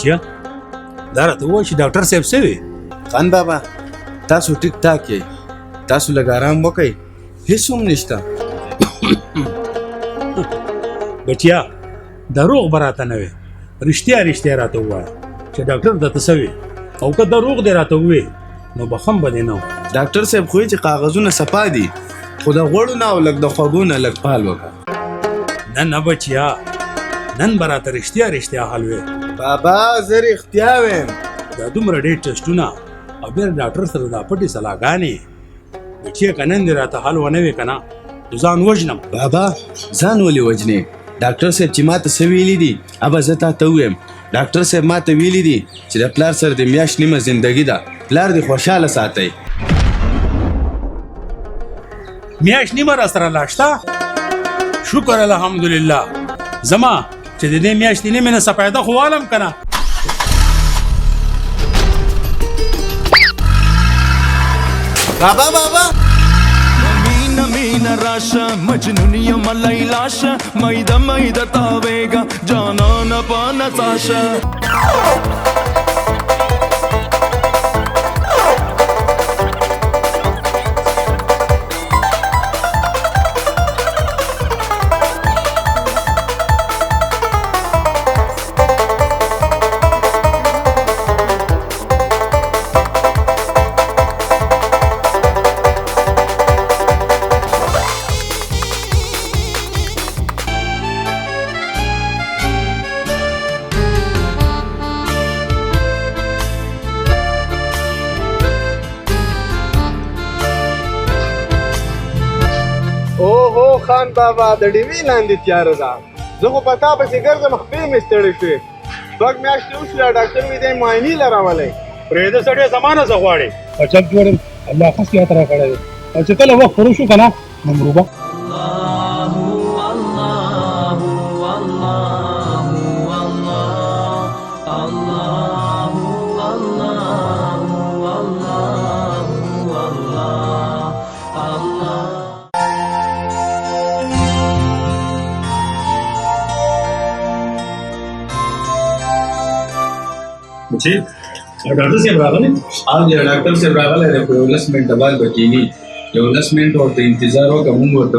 بچیا دا راته ووایه چې ډاکټر صاحب څه وی؟ خان بابا تاسو ټیک ټاک یې، تاسو لږ ارام وکئ، هېڅ هم نشته. بچیا دروغ به راته نه وی، رښتیا رښتیا راته ووایه چې ډاکټر درته څه وی، او که دروغ دې راته ووی نو بخم به دې نه و. ډاکټر صاحب خو چې کاغذونه صفا دي، خو د غوړو نه او لږ د خوږو نه لږ پال وکړه. نه نه بچیا نن به راته رښتیا رښتیا حل وی. بابا زه رښتیا ویم. دا دومره ډېر ټسټونه او بیا ډاکټر سره دا پټې سلاګانې بچیا که نن دې راته حل ونه وی که نه نو ځان وژنم. بابا ځان ولې وژنې؟ ډاکټر صاحب چې ماته څه ویلي دي ابه زه تاته ووایم. ډاکټر صاحب ماته ویلي دي چې د پلار سره د میاشت نیمه زندګي ده، پلار دې خوشحاله ساتئ. میاشت نیمه را سره لا شته؟ شکر الحمدلله. زما چې د دې میاشتې نیمې نه څه پیدا خو والم که نه. بابا بابا مینه مینه راشه مجنون یم لیلاشه میده میده تاویگا جانانه پا نڅاشه. اوهو خان بابا د ډیوې لاندې تیاره ده، زه خو په تا پسې ګرځم، خپې مې ستړې شوې. شپږ میاشتې وشوې ډاکټر مې دی معاینې له راولی. پرېږده سړی زما نه څه غواړې؟ اچل جوړ الله ښه صحت راکړی دی، او چې کله وخت پوره شو که نه نو مروبه چې ډاکټر صاحب راغلی؟ ډاکټر صاحب راغلی دی، خو 11 منټه بعد به کېږي. 11 منټه ورته انتظار وکړه، مونږ ورته